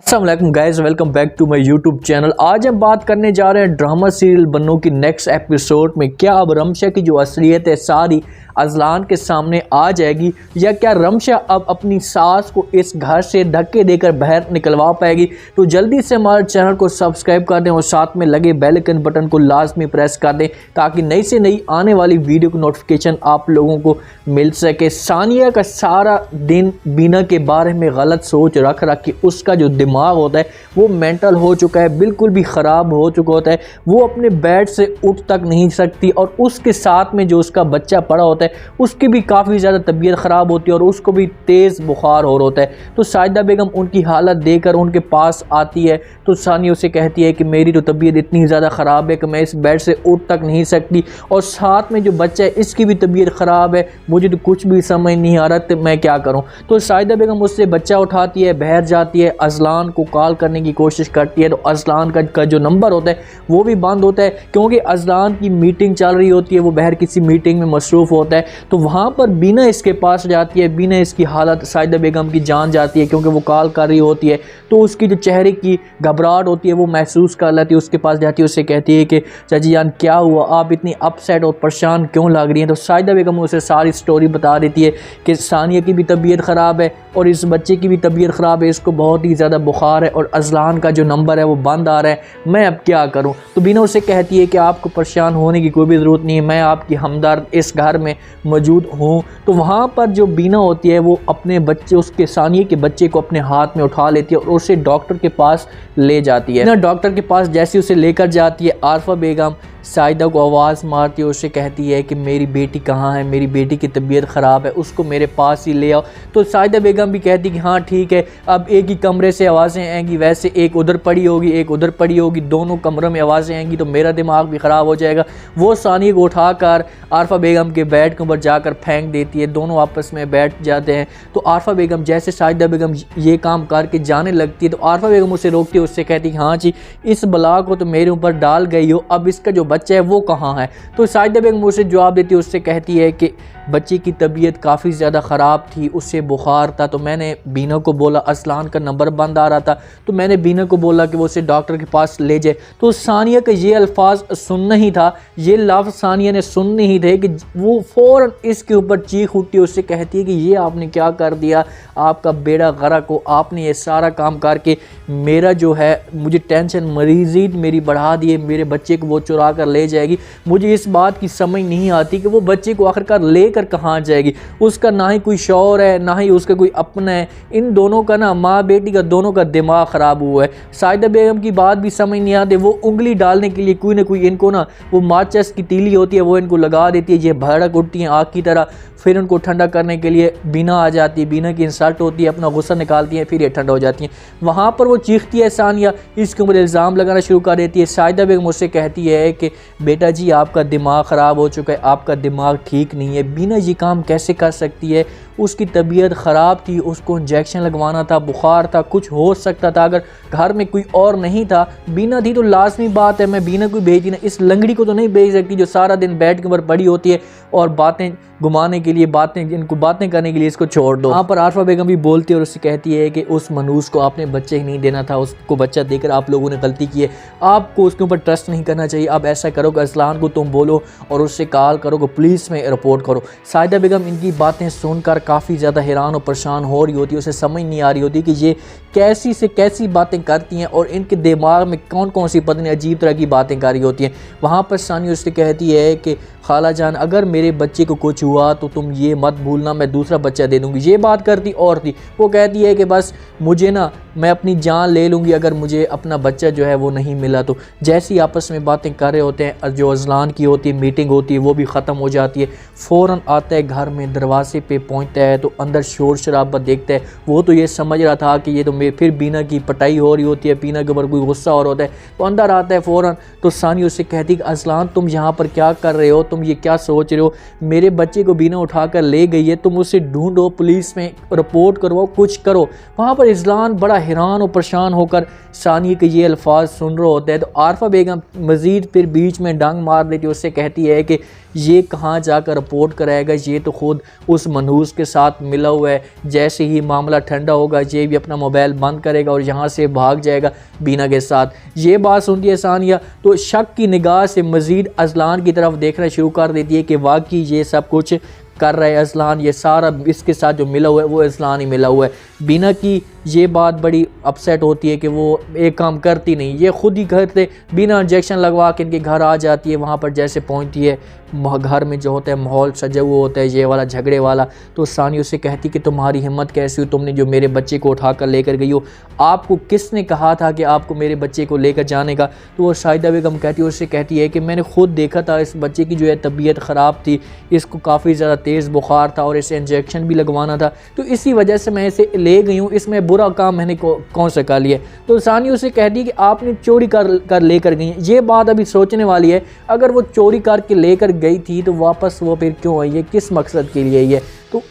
अस्सलाम वालेकुम guys, welcome back to my YouTube channel. आज हम बात करने जा रहे हैं ड्रामा सीरियल बन्नू की नेक्स्ट एपिसोड में क्या अब रमशा की जो असलियत है सारी अजलान के सामने आ जाएगी, या क्या रमशा अब अपनी सास को इस घर से धक्के देकर बाहर निकलवा पाएगी। तो जल्दी से हमारे चैनल को सब्सक्राइब कर दें और साथ में लगे बेल आइकन बटन को लाजमी प्रेस कर दें ताकि नई से नई आने वाली वीडियो की नोटिफिकेशन आप लोगों को मिल सके। सानिया का सारा दिन बीना के बारे में गलत सोच रख के उसका जो दिमाग होता है वो मेंटल हो चुका है, बिल्कुल भी ख़राब हो चुका होता है। वो अपने बेड से उठ तक नहीं सकती और उसके साथ में जो उसका बच्चा पड़ा होता है उसकी भी काफ़ी ज़्यादा तबीयत ख़राब होती है और उसको भी तेज़ बुखार हो रहा होता है। तो साजिदा बेगम उनकी हालत देखकर उनके पास आती है तो सानिया उसे कहती है कि मेरी तो तबीयत इतनी ज़्यादा ख़राब है कि मैं इस बेड से उठ तक नहीं सकती और साथ में जो बच्चा है इसकी भी तबीयत ख़राब है, मुझे तो कुछ भी समझ नहीं आ रहा तो मैं क्या करूँ। तो साजिदा बेगम उससे बच्चा उठाती है, बाहर जाती है, अजलान को कॉल करने की कोशिश करती है तो अजलान का जो नंबर होता है वो भी बंद होता है क्योंकि अजलान की मीटिंग चल रही होती है, वो बाहर किसी मीटिंग में मसरूफ़ होता है। तो वहाँ पर बीना इसके पास जाती है, बीना इसकी हालत साजिदा बेगम की जान जाती है क्योंकि वो कॉल कर रही होती है तो उसकी जो चेहरे की घबराहट होती है वो महसूस कर लेती है। उसके पास जाती है, उससे कहती है कि चाची जान क्या हुआ, आप इतनी अपसेट और परेशान क्यों लग रही हैं। तो साजिदा बेगम उसे सारी स्टोरी बता देती है कि सानिया की भी तबीयत ख़राब है और इस बच्चे की भी तबीयत ख़राब है, इसको बहुत ही ज़्यादा बुखार है और अजलान का जो नंबर है वो बंद आ रहा है, मैं अब क्या करूं। तो बीना उसे कहती है कि आपको परेशान होने की कोई भी ज़रूरत नहीं है, मैं आपकी हमदर्द इस घर में मौजूद हूं। तो वहाँ पर जो बीना होती है वो अपने बच्चे, उसके सानिया के बच्चे को अपने हाथ में उठा लेती है और उसे डॉक्टर के पास ले जाती है। ना डॉक्टर के पास जैसे उसे लेकर जाती है आरफा बेगम साजिदा को आवाज़ मारती है, उससे कहती है कि मेरी बेटी कहाँ है, मेरी बेटी की तबीयत ख़राब है, उसको मेरे पास ही ले आओ। तो साजिदा बेगम भी कहती कि हाँ ठीक है, अब एक ही कमरे से आवाज़ें आएंगी, वैसे एक उधर पड़ी होगी एक उधर पड़ी होगी, दोनों कमरों में आवाज़ें आएंगी तो मेरा दिमाग भी ख़राब हो जाएगा। वो सानिया को उठाकर आरफा बेगम के बेड के ऊपर जाकर फेंक देती है, दोनों आपस में बैठ जाते हैं। तो आरफा बेगम जैसे साजिदा बेगम ये काम करके जाने लगती है तो आरफा बेगम उसे रोकती है, उससे कहती है हाँ जी इस बला को तो मेरे ऊपर डाल गई हो, अब इसका जो बच्चा है वो कहाँ है। तो साजिदा बेगम उसे जवाब देती है, उससे कहती है कि बच्चे की तबीयत काफ़ी ज़्यादा ख़राब थी, उससे बुखार था, तो मैंने बीना को बोला, अजलान का नंबर बंद आ रहा था तो मैंने बीना को बोला कि वो उसे डॉक्टर के पास ले जाए। तो सानिया का ये अल्फाज सुनना ही था, ये लफ्ज़ सानिया ने सुनने ही थे कि वो फ़ौरन इसके ऊपर चीख उठती है, उससे कहती है कि ये आपने क्या कर दिया, आपका बेड़ा गर्क हो, आपने ये सारा काम करके मेरा जो है मुझे टेंशन मजीद मेरी बढ़ा दिए, मेरे बच्चे को वो चुरा कर ले जाएगी। मुझे इस बात की समझ नहीं आती कि वो बच्चे को आखिरकार लेकर कहाँ जाएगी। उसका ना ही कोई शौहर है ना ही उसका कोई अपना है, इन दोनों का ना माँ बेटी का दोनों का दिमाग ख़राब हुआ है। साजिदा बेगम की बात भी समझ नहीं आती, वो उंगली डालने के लिए कोई ना कोई इनको ना वो माचिस की तीली होती है वो इनको लगा देती है, ये भड़क उठती हैं आग की तरह। फिर उनको ठंडा करने के लिए बीना आ जाती है, बीना की इंसल्ट होती है, अपना गुस्सा निकालती है, फिर ये ठंडा हो जाती है। वहाँ पर वो चीखती है सानिया, इसके ऊपर इल्ज़ाम लगाना शुरू कर देती है। साजिदा बेगम मुझसे कहती है कि बेटा जी आपका दिमाग ख़राब हो चुका है, आपका दिमाग ठीक नहीं है, बीना ये काम कैसे कर सकती है, उसकी तबीयत ख़राब थी, उसको इंजेक्शन लगवाना था, बुखार था, कुछ हो सकता था, अगर घर में कोई और नहीं था बीना थी तो लाजमी बात है मैं बीना को भेजी ना, इस लंगड़ी को तो नहीं भेज सकती जो सारा दिन बेड के ऊपर पड़ी होती है और बातें घुमाने के लिए इनको बातें करने के लिए इसको छोड़ दो। वहाँ पर आरफा बेगम भी बोलती है और उससे कहती है कि उस मनूस को आपने बच्चे ही नहीं देना था, उसको बच्चा देकर आप लोगों ने गलती की है, आपको उसके ऊपर ट्रस्ट नहीं करना चाहिए। अब ऐसा करो कि अजलान को तुम बोलो और उससे कॉल करो कि पुलिस में रिपोर्ट करो। साजिदा बेगम इनकी बातें सुनकर काफ़ी ज़्यादा हैरान और परेशान हो रही होती है, उसे समझ नहीं आ रही होती कि ये कैसी से कैसी बातें करती हैं और इनके दिमाग में कौन कौन सी पता नहीं अजीब तरह की बातें कर रही होती हैं। वहाँ पर सानिया उससे कहती है कि खाला जान अगर मेरे बच्चे को कुछ हुआ तो तुम ये मत भूलना मैं दूसरा बच्चा दे दूँगी। ये बात करती और थी, वो कहती है कि बस मुझे ना मैं अपनी जान ले लूँगी अगर मुझे अपना बच्चा जो है वो नहीं मिला। तो जैसी आपस में बातें कर रहे होते हैं, जो अजलान की होती है मीटिंग होती है वो भी ख़त्म हो जाती है। फ़ौरन आता है घर में, दरवाजे पे पहुंचता है तो अंदर शोर शराबा देखता है। वो तो ये समझ रहा था कि ये तो फिर बीना की पटाई हो रही होती है, बीना के ऊपर कोई गुस्सा हो रहा होता है, तो अंदर आता है फ़ौरन। तो सानिया उससे कहती कि अजलान तुम यहाँ पर क्या कर रहे हो, तुम ये क्या सोच रहे हो, मेरे बच्चे को बीना उठाकर ले गई है, तुम उसे ढूंढो, पुलिस में रिपोर्ट करवाओ, कुछ करो। वहाँ पर अजलान बड़ा हैरान और परेशान होकर सानिया के ये अल्फाज सुन रहे होते हैं तो आरफा बेगम मज़ीद फिर बीच में डंग मार देती है। उससे कहती है कि ये कहाँ जाकर रिपोर्ट कराएगा, ये तो खुद उस मनहूस के साथ मिला हुआ है, जैसे ही मामला ठंडा होगा ये भी अपना मोबाइल बंद करेगा और यहाँ से भाग जाएगा बीना के साथ। ये बात सुनती है सानिया तो शक की निगाह से मज़ीद अजलान की तरफ देखना शुरू कर देती है कि वाकई ये सब कुछ कर रहा है अजलान, ये सारा इसके साथ जो मिला हुआ है वो अजलान ही मिला हुआ है। बीना की ये बात बड़ी अपसेट होती है कि वो एक काम करती नहीं, ये खुद ही करते बिना इंजेक्शन लगवा के इनके घर आ जाती है। वहाँ पर जैसे पहुँचती है घर में जो होता है माहौल सजा हुआ होता है ये वाला झगड़े वाला, तो सानिया उससे कहती कि तुम्हारी हिम्मत कैसी हुई, तुमने जो मेरे बच्चे को उठा कर लेकर गई हो, आपको किसने कहा था कि आपको मेरे बच्चे को लेकर जाने का। तो वो शाहिदा बेगम कहती है, उससे कहती है कि मैंने खुद देखा था इस बच्चे की जो है तबीयत ख़राब थी, इसको काफ़ी ज़्यादा तेज़ बुखार था और इसे इंजेक्शन भी लगवाना था, तो इसी वजह से मैं इसे ले गई हूँ, इसमें बुरा काम मैंने कौन सा कर लिया। तो सानिया उससे कहती है कि आपने चोरी कर लेकर गई। ये बात अभी सोचने वाली है, अगर वो चोरी करके लेकर गई थी तो वापस वो फिर क्यों आई है, किस मकसद के लिए आई है। तो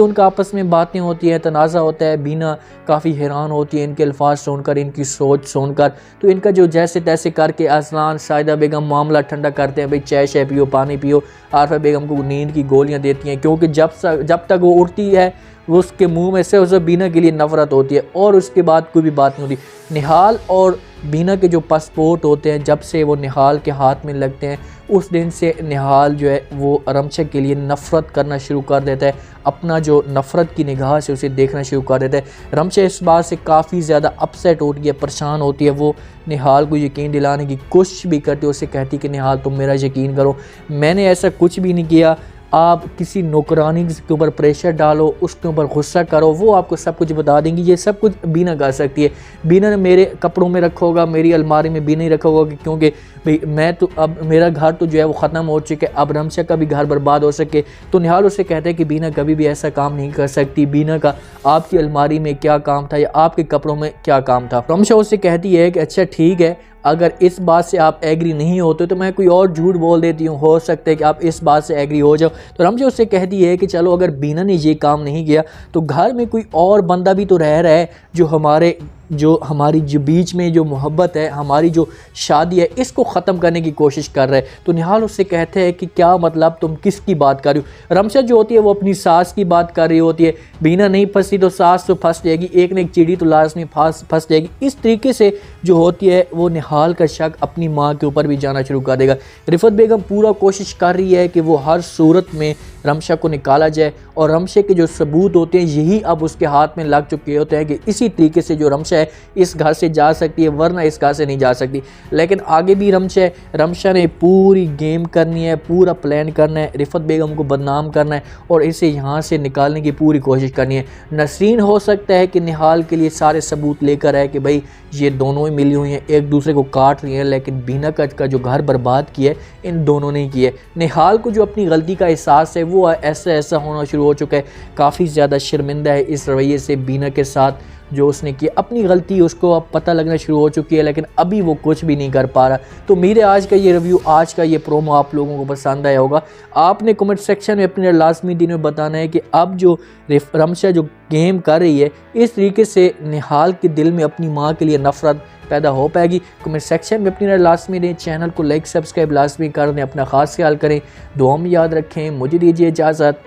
उनका आपस में बातें होती हैं, तनाज़ा होता है। बीना काफ़ी हैरान होती है इनके अल्फाज सुनकर, इनकी सोच सुनकर। तो इनका जो जैसे तैसे करके अजलान शाहिदा बेगम मामला ठंडा करते हैं, भाई चाय शाय पियो, पानी पियो। आरफा बेगम को नींद की गोलियां देती हैं क्योंकि जब तक वो उठती है वो उसके मुंह में से उसे बीना के लिए नफरत होती है और उसके बाद कोई भी बात नहीं होती। निहाल और बीना के जो पासपोर्ट होते हैं जब से वो निहाल के हाथ में लगते हैं उस दिन से निहाल जो है वो रमशा के लिए नफ़रत करना शुरू कर देता है, अपना जो नफ़रत की निगाह से उसे देखना शुरू कर देता है। रमशा इस बात से काफ़ी ज़्यादा अपसेट होती है, परेशान होती है। वो निहाल को यकीन दिलाने की कोशिश भी करती है, उससे कहती कि निहाल तुम मेरा यकीन करो, मैंने ऐसा कुछ भी नहीं किया, आप किसी नौकरानी के ऊपर प्रेशर डालो, उसके ऊपर गुस्सा करो, वो आपको सब कुछ बता देंगी। ये सब कुछ बीना कर सकती है। बीना ने मेरे कपड़ों में रखा होगा, मेरी अलमारी में बीना ही रखा होगा, क्योंकि भाई मैं तो अब मेरा घर तो जो है वो ख़त्म हो चुका है, अब रमशा का भी घर बर्बाद हो सके। तो निहाल उससे कहते हैं कि बीना कभी भी ऐसा काम नहीं कर सकती, बीना का आपकी अलमारी में क्या काम था या आपके कपड़ों में क्या काम था। रमशा उससे कहती है कि अच्छा ठीक है, अगर इस बात से आप एग्री नहीं होते तो मैं कोई और झूठ बोल देती हूँ, हो सकता है कि आप इस बात से एग्री हो जाओ। तो रमशा उससे कहती है कि चलो अगर बीना ने ये काम नहीं किया तो घर में कोई और बंदा भी तो रह रहा है जो हमारी जो बीच में जो मोहब्बत है, हमारी जो शादी है, इसको ख़त्म करने की कोशिश कर रहे हैं। तो निहाल उससे कहते हैं कि क्या मतलब, तुम किसकी बात कर रही हो। रमशा जो होती है वो अपनी सास की बात कर रही होती है, बीना नहीं फंसी तो सास तो फंस जाएगी, एक न एक चिड़ी तो लाजमी फंस जाएगी। इस तरीके से जो होती है वो निहाल का शक अपनी माँ के ऊपर भी जाना शुरू कर देगा। रिफत बेगम पूरा कोशिश कर रही है कि वो हर सूरत में रमशा को निकाला जाए और रमशे के जो सबूत होते हैं यही अब उसके हाथ में लग चुके होते हैं कि इसी तरीके से जो रमशा है इस घर से जा सकती है, वरना इस घर से नहीं जा सकती। लेकिन आगे भी रमशा ने पूरी गेम करनी है, पूरा प्लान करना है, रिफत बेगम को बदनाम करना है और इसे यहाँ से निकालने की पूरी कोशिश करनी है। नसरीन हो सकता है कि निहाल के लिए सारे सबूत लेकर आए कि भाई ये दोनों ही मिली हुई हैं, एक दूसरे को काट रही हैं, लेकिन बीना का जो घर बर्बाद किया है इन दोनों ने किया है। निहाल को जो अपनी गलती का एहसास है वो ऐसा होना शुरू हो चुका है, काफ़ी ज़्यादा शर्मिंदा है इस रवैये से बीना के साथ जो उसने की अपनी गलती उसको अब पता लगना शुरू हो चुकी है, लेकिन अभी वो कुछ भी नहीं कर पा रहा। तो मेरे आज का ये रिव्यू, आज का ये प्रोमो आप लोगों को पसंद आया होगा। आपने कमेंट सेक्शन में अपने लाजमी दिन में बताना है कि अब जो रमशा जो गेम कर रही है इस तरीके से निहाल के दिल में अपनी माँ के लिए नफरत पैदा हो पाएगी। कमेंट सेक्शन में अपनी लाजमी दें, चैनल को लाइक सब्सक्राइब लाजमी कर दें, अपना ख़ास ख्याल करें, दुआ में याद रखें। मुझे दीजिए इजाज़त।